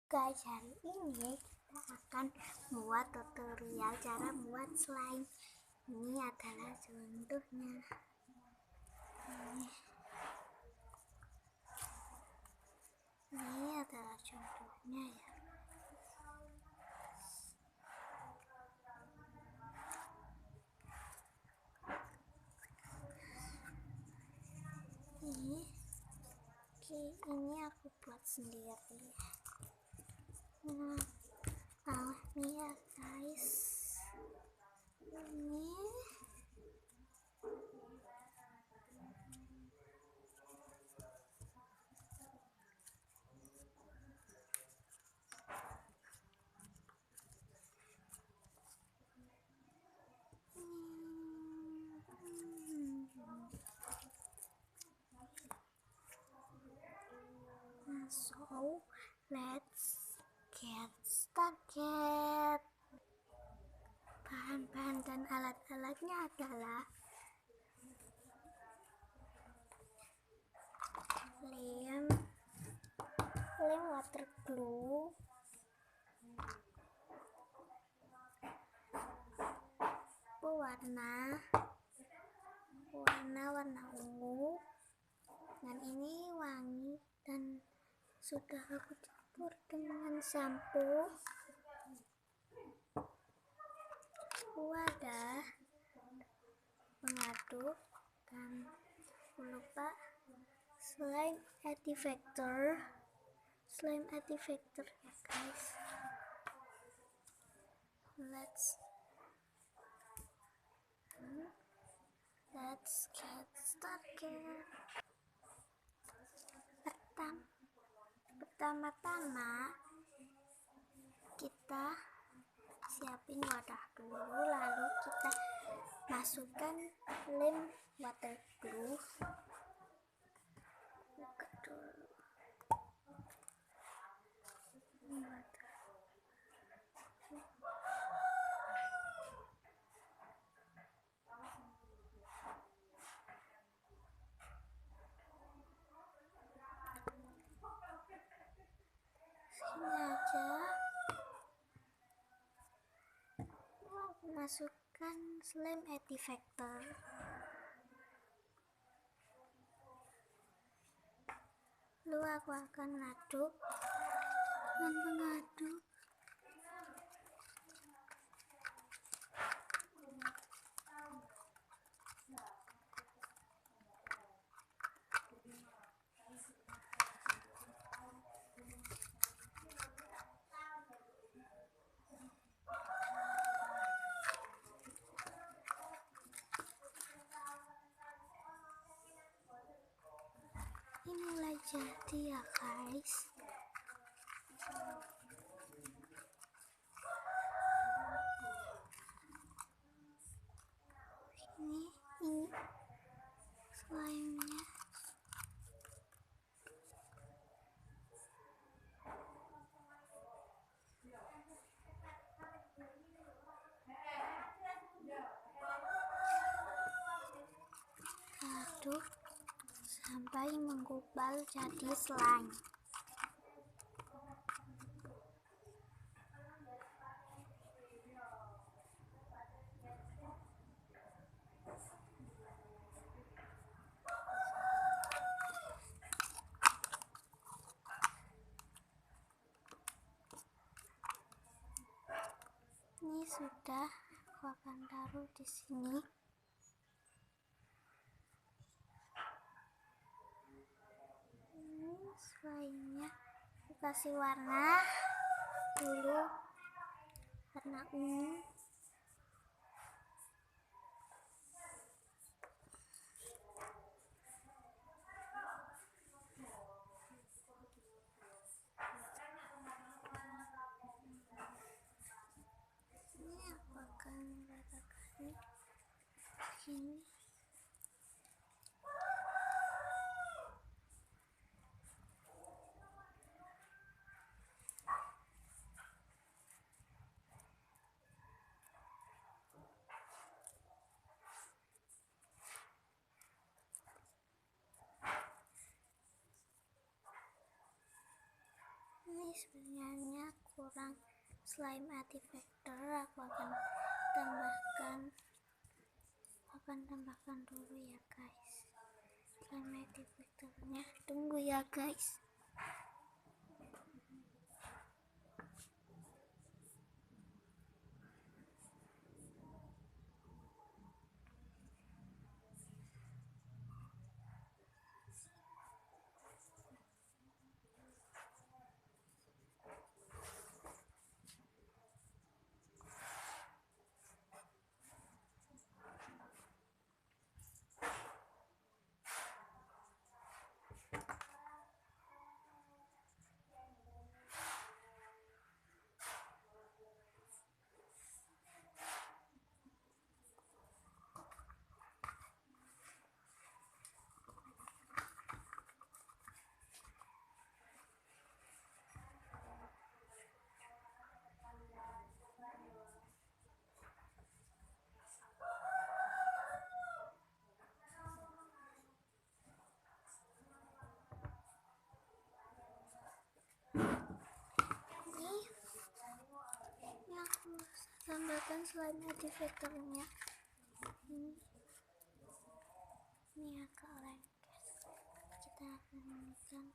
Guys, hari ini kita akan membuat tutorial cara membuat slime. Ini adalah contohnya. Ini adalah contohnya ya. Ini aku buat sendiri. Nah, ini ya guys. Ini so let's get started. Bahan-bahan dan alat-alatnya adalah lem water glue, warna ungu, dan ini wangi dan sudah aku campur dengan sampo, wadah pengaduk, dan lupa slime activator ya guys. Let's get started. Pertama-tama kita siapin wadah dulu, lalu kita masukkan lem water glue. Buka dulu. Sini aja. Masukkan slime activator. Lalu aku akan aduk dan mengaduk. Ini mulai jadi ya guys. Ini slime-nya. Aduk sampai menggumpal jadi slime. Ini sudah, aku akan taruh di sini. Ini slime-nya dikasih warna dulu, warna ungu. Ini sebenarnya kurang slime artifactor. Aku akan tambahkan dulu ya guys slime artifactornya. Tunggu ya guys. Ini aku tambahkan slime artifactornya. Ini agak lengket, kita akan inikan.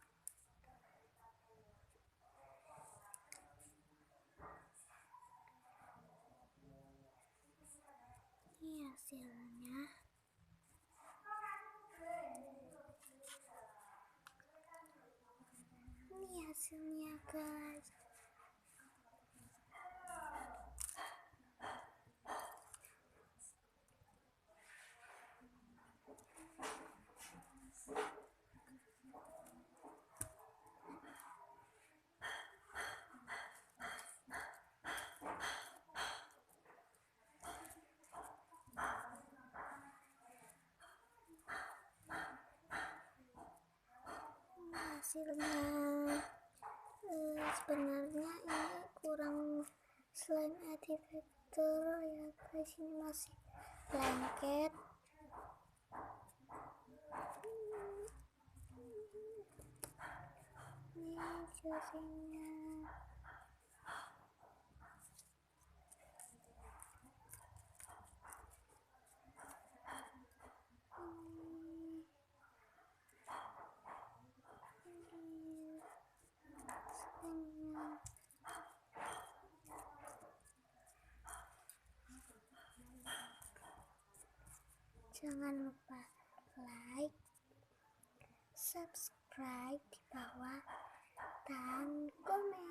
Ini hasilnya. Ini hasilnya guys. Hasilnya sebenarnya ini kurang slime artifactor ya guys, ini masih lengket. Ini hasilnya. Jangan lupa like, subscribe di bawah, dan komen.